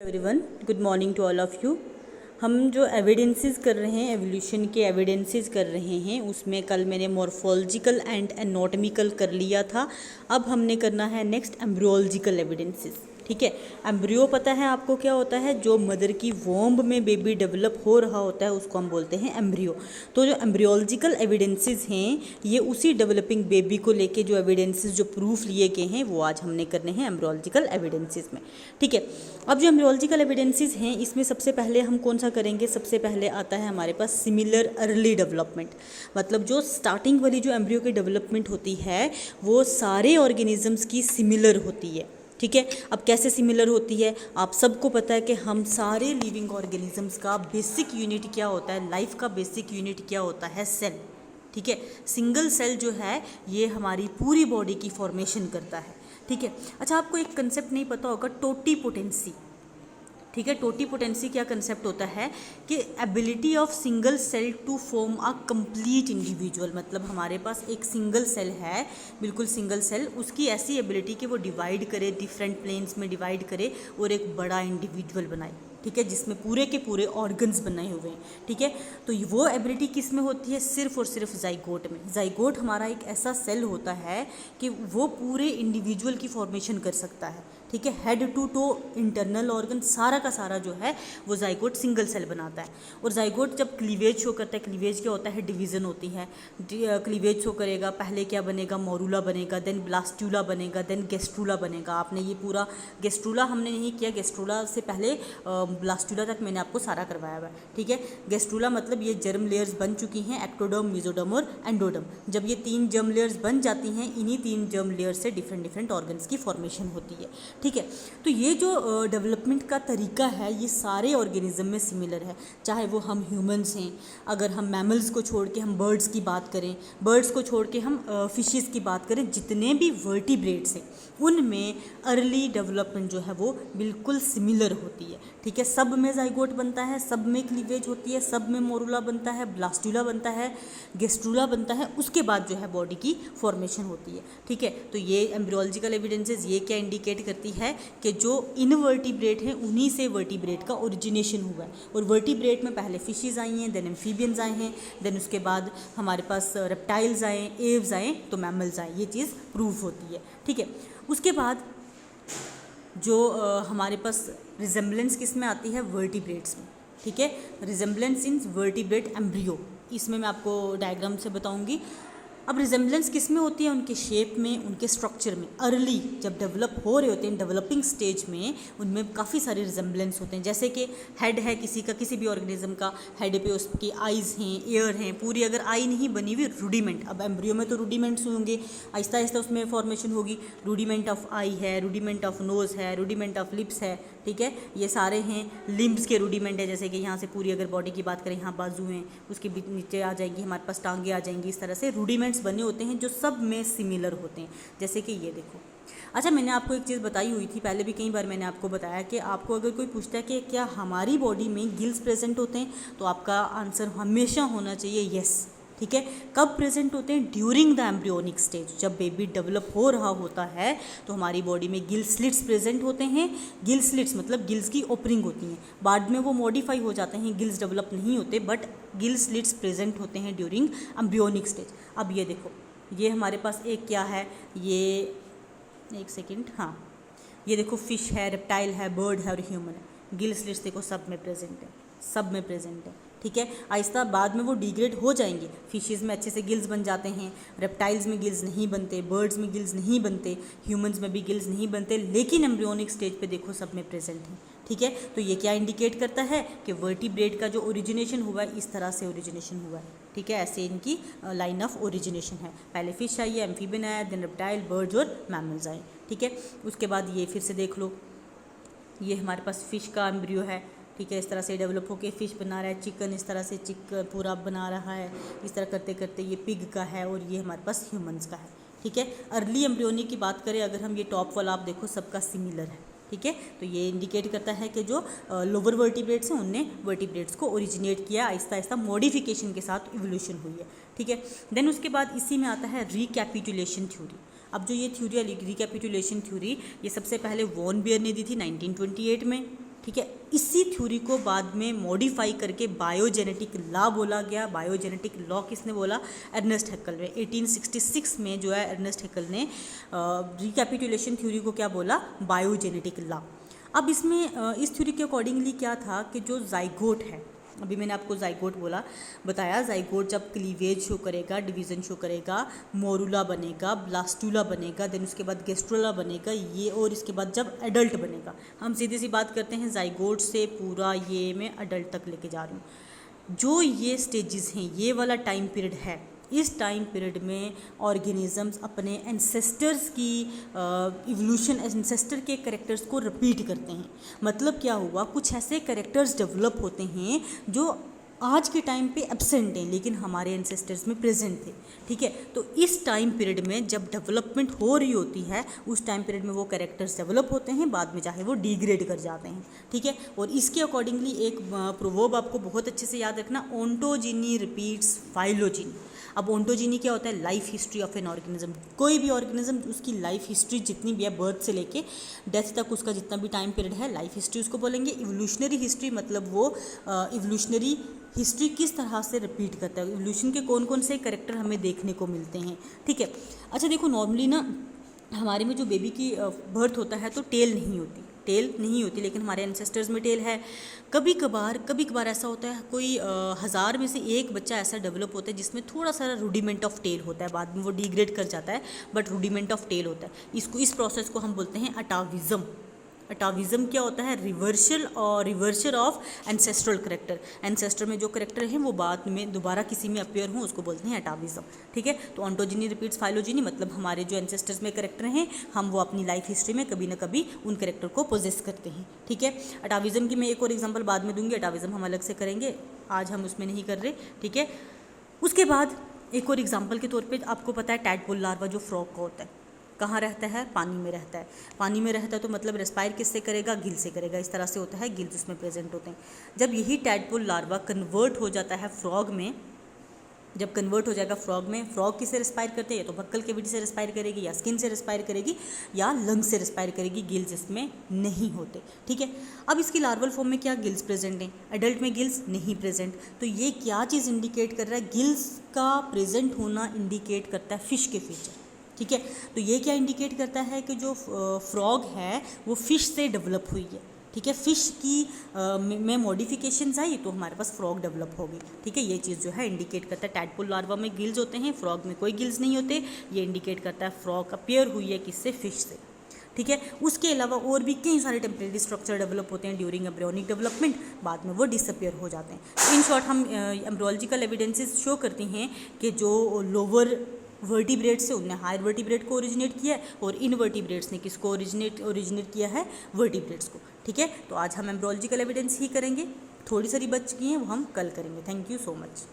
Everyone, good morning to all of you. हम जो evidences कर रहे हैं, एवोल्यूशन के एविडेंसेस कर रहे हैं, उसमें कल मैंने मॉर्फोलॉजिकल एंड एनाटॉमिकल कर लिया था। अब हमने करना है नेक्स्ट एम्ब्रियोलॉजिकल एविडेंसेस। ठीक है, एम्ब्रियो पता है आपको क्या होता है? जो मदर की वोम्ब में बेबी डेवलप हो रहा होता है उसको हम बोलते हैं एम्ब्रियो। तो जो एम्ब्रियोलॉजिकल एविडेंसेस हैं ये उसी डेवलपिंग बेबी को लेके जो एविडेंसेस जो प्रूफ लिए गए हैं वो आज हमने करने हैं एम्ब्रियोलॉजिकल एविडेंसेस में। ठीक है, अब जो एम्ब्रियोलॉजिकल एविडेंसेस हैं इसमें सबसे पहले हम कौन सा करेंगे? सबसे पहले आता है हमारे पास सिमिलर अर्ली डेवलपमेंट। मतलब जो स्टार्टिंग वाली जो एम्ब्रियो की डेवलपमेंट होती है वो सारे ऑर्गेनिजम्स की सिमिलर होती है। ठीक है, अब कैसे सिमिलर होती है? आप सबको पता है कि हम सारे लिविंग ऑर्गेनिजम्स का बेसिक यूनिट क्या होता है? लाइफ का बेसिक यूनिट क्या होता है? सेल। ठीक है, सिंगल सेल जो है ये हमारी पूरी बॉडी की फॉर्मेशन करता है। ठीक है, अच्छा आपको एक कंसेप्ट नहीं पता होगा, टोटीपोटेंसी। ठीक है, टोटीपोटेंसी क्या कंसेप्ट होता है कि ability of single cell to form a complete individual. मतलब हमारे पास एक सिंगल सेल है, बिल्कुल सिंगल सेल, उसकी ऐसी एबिलिटी कि वो डिवाइड करे, डिफरेंट प्लेन्स में डिवाइड करे और एक बड़ा इंडिविजुअल बनाए। ठीक है, जिसमें पूरे के पूरे ऑर्गन्स बनाए हुए हैं। ठीक है, तो वो एबिलिटी किस में होती है? सिर्फ और सिर्फ जाइगोट में। जाइगोट हमारा एक ऐसा सेल होता है कि वो पूरे इंडिविजुअल की फॉर्मेशन कर सकता है। ठीक है, head to toe internal organ सारा का सारा जो है वो जाइगोट सिंगल सेल बनाता है। और जाइगोट जब क्लीवेज शो करता है, क्लीवेज क्या होता है? डिवीज़न होती है। क्लीवेज शो करेगा, पहले क्या बनेगा? मोरूला बनेगा, देन ब्लास्टूला बनेगा, देन गेस्ट्रूला बनेगा। आपने ये पूरा गेस्ट्रूला हमने नहीं किया, गेस्ट्रूला से पहले ब्लास्टूला तक मैंने आपको सारा करवाया हुआ है। ठीक है, गेस्ट्रूला मतलब ये जर्म लेयर्स बन चुकी हैं, एक्टोडर्म, मेसोडर्म और एंडोडर्म। जब ये 3 जर्म लेयर्स बन जाती हैं, इन्हीं 3 जर्म लेयर्स से डिफरेंट डिफरेंट ऑर्गन्स की फॉर्मेशन होती है। ठीक है, तो ये जो डेवलपमेंट का तरीका है ये सारे ऑर्गेनिज्म में सिमिलर है, चाहे वो हम ह्यूमंस हैं, अगर हम मैमल्स को छोड़ के हम बर्ड्स की बात करें, बर्ड्स को छोड़ के हम फिशेस की बात करें, जितने भी वर्टिब्रेट्स हैं उनमें अर्ली डेवलपमेंट जो है वो बिल्कुल सिमिलर होती है। ठीक है, सब में जाइगोट बनता है, सब में क्लीवेज होती है, सब में मोरूला बनता है, ब्लास्टूला बनता है, गेस्ट्रूला बनता है, उसके बाद जो है बॉडी की फॉर्मेशन होती है। ठीक है, तो ये एम्ब्रियोलॉजिकल एविडेंसेस ये क्या इंडिकेट करती है कि जो इनवर्टिब्रेट हैं उन्हीं से वर्टिब्रेट का ओरिजिनेशन हुआ है। और वर्टिब्रेट में पहले फिशेज आई हैं, देन एम्फीबियंस आए हैं, देन उसके बाद हमारे पास रेप्टाइल्स आए, एव्स आए, तो मैमल्स आए। ये चीज़ प्रूफ होती है। ठीक है, उसके बाद जो हमारे पास रिजेम्बलेंस किस में आती है? वर्टिब्रेट्स में। ठीक है, रिजेम्बलेंस इन वर्टिब्रेट एम्ब्रियो, इसमें मैं आपको डायग्राम से बताऊंगी। अब रिजेम्बलेंस किस में होती है? उनके शेप में, उनके स्ट्रक्चर में। अर्ली जब डेवलप हो रहे होते हैं, डेवलपिंग स्टेज में, उनमें काफ़ी सारे रिजेम्बलेंस होते हैं। जैसे कि हेड है किसी का, किसी भी ऑर्गेनिज्म का हेड पे उसकी आइज़ हैं, ईयर हैं, पूरी अगर आई नहीं बनी हुई, रूडिमेंट। अब एम्ब्रियो में तो रूडिमेंट्स होंगे, आहिस्ता आहिस्ता उसमें फॉर्मेशन होगी। रूडिमेंट ऑफ आई है, रूडिमेंट ऑफ नोज़ है, रूडिमेंट ऑफ लिप्स है। ठीक है, ये सारे हैं। लिम्ब्स के रूडिमेंट है, जैसे कि यहाँ से पूरी अगर बॉडी की बात करें, यहाँ बाजू हैं, उसके नीचे आ जाएंगी हमारे पास टांगे आ जाएंगी। इस तरह से रूडिमेंट्स बने होते हैं जो सब में सिमिलर होते हैं। जैसे कि ये देखो। अच्छा, मैंने आपको एक चीज़ बताई हुई थी पहले भी, कई बार मैंने आपको बताया कि आपको अगर कोई पूछता है कि क्या हमारी बॉडी में गिल्स प्रेजेंट होते हैं, तो आपका आंसर हमेशा होना चाहिए यस। ठीक है, कब प्रेजेंट होते हैं? ड्यूरिंग द एम्ब्रियोनिक स्टेज, जब बेबी डेवलप हो रहा होता है तो हमारी बॉडी में गिल स्लिट्स प्रेजेंट होते हैं। गिल स्लिट्स मतलब गिल्स की ओपनिंग होती हैं, बाद में वो मॉडिफाई हो जाते हैं, गिल्स डेवलप नहीं होते, बट गिल स्लिट्स प्रेजेंट होते हैं ड्यूरिंग एम्ब्रियोनिक स्टेज। अब ये देखो, ये हमारे पास एक क्या है, ये एक सेकेंड, हाँ ये देखो फिश है, रेप्टाइल है, बर्ड है और ह्यूमन है। गिल स्लिट्स देखो सब में प्रेजेंट है, सब में प्रेजेंट है। ठीक है, आहिस्ता बाद में वो डिग्रेड हो जाएंगे। फिशेज़ में अच्छे से गिल्स बन जाते हैं, रेप्टाइल्स में गिल्स नहीं बनते, बर्ड्स में गिल्स नहीं बनते, ह्यूमंस में भी गिल्स नहीं बनते, लेकिन एम्ब्रियोनिक स्टेज पे देखो सब में प्रेजेंट हैं। ठीक है, तो ये क्या इंडिकेट करता है कि वर्टिब्रेट का जो ओरिजिनेशन हुआ है इस तरह से ओरिजिनेशन हुआ है। ठीक है, ऐसे इनकी लाइन ऑफ ओरिजिनेशन है। पहले फिश आई है, एम्फीबियन आया, देन रेप्टाइल, बर्ड्स और मैमल्स आए। ठीक है, उसके बाद ये फिर से देख लो, ये हमारे पास फिश का एम्ब्रियो है। ठीक है, इस तरह से डेवलप होके फिश बना रहा है, चिकन इस तरह से चिकन पूरा बना रहा है, इस तरह करते करते ये पिग का है और ये हमारे पास ह्यूमंस का है। ठीक है, अर्ली एम्ब्रियोनिक की बात करें अगर हम, ये टॉप वाला आप देखो सबका सिमिलर है। ठीक है, तो ये इंडिकेट करता है कि जो लोअर वर्टिब्रेट्स हैं उनने वर्टिब्रेट्स को ओरिजिनेट किया, आहिस्ता आहिस्ता मॉडिफिकेशन के साथ इवोल्यूशन हुई है। ठीक है, देन उसके बाद इसी में आता है रिकैपिटुलेशन थ्योरी। अब जो ये थ्योरी है रिकैपिटुलेशन थ्योरी, ये सबसे पहले वॉन बियर ने दी थी 1928 में। ठीक है। इसी थ्योरी को बाद में मॉडिफाई करके बायोजेनेटिक लॉ बोला गया। बायोजेनेटिक लॉ किसने बोला? अर्नेस्ट हैक्ल ने। 1866 में जो है अर्नेस्ट हैक्ल ने रिकैपिटुलेशन थ्योरी को क्या बोला? Biogenetic law. अब इसमें इस थ्योरी के अकॉर्डिंगली क्या था कि जो जाइगोट है, अभी मैंने आपको जाइगोट बताया, जाइगोट जब क्लीवेज शो करेगा, डिवीज़न शो करेगा, मोरूला बनेगा, ब्लास्टूला बनेगा, देन उसके बाद गेस्ट्रोला बनेगा, ये, और इसके बाद जब एडल्ट बनेगा, हम सीधी सी बात करते हैं जाइगोट से पूरा ये मैं एडल्ट तक लेके जा रही हूँ। जो ये स्टेजेस हैं, ये वाला टाइम पीरियड है, इस टाइम पीरियड में ऑर्गेनिजम्स अपने एंसेस्टर्स की इवोल्यूशन, एंसेस्टर के कैरेक्टर्स को रिपीट करते हैं। मतलब क्या हुआ? कुछ ऐसे कैरेक्टर्स डेवलप होते हैं जो आज के टाइम पे एब्सेंट हैं लेकिन हमारे एंसेस्टर्स में प्रेजेंट थे। ठीक है, तो इस टाइम पीरियड में जब डेवलपमेंट हो रही होती है, उस टाइम पीरियड में वो कैरेक्टर्स डेवलप होते हैं, बाद में चाहे वो डिग्रेड कर जाते हैं। ठीक है, और इसके अकॉर्डिंगली एक प्रोवर्ब आपको बहुत अच्छे से याद रखना, ओंटोजिनी रिपीट्स फाइलोजिनी। अब ओंटोजिनी क्या होता है? Life history of an organism. कोई भी ऑर्गेनिज्म, उसकी लाइफ हिस्ट्री जितनी भी है, बर्थ से लेके डेथ तक उसका जितना भी टाइम पीरियड है, लाइफ हिस्ट्री उसको बोलेंगे। इवोल्यूशनरी हिस्ट्री मतलब वो इवोल्यूशनरी हिस्ट्री किस तरह से रिपीट करता है, इवोल्यूशन के कौन कौन से कैरेक्टर हमें देखने को मिलते हैं। ठीक है, अच्छा देखो, नॉर्मली ना हमारे में जो बेबी की बर्थ होता है तो टेल नहीं होती, लेकिन हमारे एंसेस्टर्स में टेल है। कभी कभार ऐसा होता है, कोई 1000 में से एक बच्चा ऐसा डेवलप होता है जिसमें थोड़ा सा रूडिमेंट ऑफ टेल होता है, बाद में वो डिग्रेड कर जाता है, बट रूडिमेंट ऑफ टेल होता है। इस प्रोसेस को हम बोलते हैं अटाविज़म। अटाविज़म क्या होता है? Reversal of ancestral character. Ancestor में जो करेक्टर हैं वो बाद में दोबारा किसी में अपीयर हों, उसको बोलते हैं अटाविज़म। ठीक है, तो ऑन्टोजिनी रिपीट्स फाइलोजिनी मतलब हमारे जो एंसेस्टर्स में करेक्टर हैं, हम वो अपनी लाइफ हिस्ट्री में कभी ना कभी उन करेक्टर को पोजेस करते हैं। ठीक है, अटाविज़म की मैं एक और एग्जाम्पल बाद में दूंगी, अटाविज़म हम अलग से करेंगे, आज हम उसमें नहीं कर रहे। ठीक है, उसके बाद एक और एग्जाम्पल के तौर पर आपको पता है टैडपोल लार्वा जो फ्रॉग का होता है, कहाँ रहता है? पानी में रहता है। पानी में रहता है तो मतलब रेस्पायर किससे करेगा? गिल से करेगा। इस तरह से होता है, गिल्स उसमें प्रेजेंट होते हैं। जब यही टैडपोल लार्वा कन्वर्ट हो जाता है फ्रॉग में, जब कन्वर्ट हो जाएगा फ्रॉग में, फ्रॉग किससे रेस्पायर करते हैं? या तो बक्कल कैविटी से रेस्पायर करेगी, या स्किन से रेस्पायर करेगी, या लंग से रेस्पायर करेगी। गिल्स इसमें नहीं होते। ठीक है, अब इसकी लार्वल फॉर्म में क्या गिल्स प्रेजेंट हैं? एडल्ट में गिल्स नहीं प्रेजेंट। तो ये क्या चीज़ इंडिकेट कर रहा है? गिल्स का प्रेजेंट होना इंडिकेट करता है फिश के फीचर। ठीक है, तो ये क्या इंडिकेट करता है कि जो फ्रॉग है वो फिश से डेवलप हुई है। ठीक है, फिश की में मॉडिफिकेशंस आई तो हमारे पास फ्रॉग डेवलप होगी। ठीक है, ये चीज़ जो है इंडिकेट करता है। टैडपोल लार्वा में गिल्स होते हैं, फ्रॉग में कोई गिल्स नहीं होते। ये इंडिकेट करता है फ्रॉग अपीयर हुई है किससे? फिश से। ठीक है, उसके अलावा और भी कई सारे टेम्परेरी स्ट्रक्चर डेवलप होते हैं ड्यूरिंग एम्ब्रियोनिक डेवलपमेंट, बाद में वो डिसअपियर हो जाते हैं। इन शॉर्ट हम एम्ब्रियोलॉजिकल एविडेंसेस शो करती हैं कि जो लोअर वर्टिब्रेट्स से उनने हायर वर्टिब्रेट को ओरिजिनेट किया है, और इनवर्टिब्रेट्स ने किसको ओरिजिनेट किया है? वर्टिब्रेट्स को। ठीक है, तो आज हम एम्ब्रियोलॉजिकल एविडेंस ही करेंगे, थोड़ी सारी बच गई हैं वो हम कल करेंगे। Thank you so much.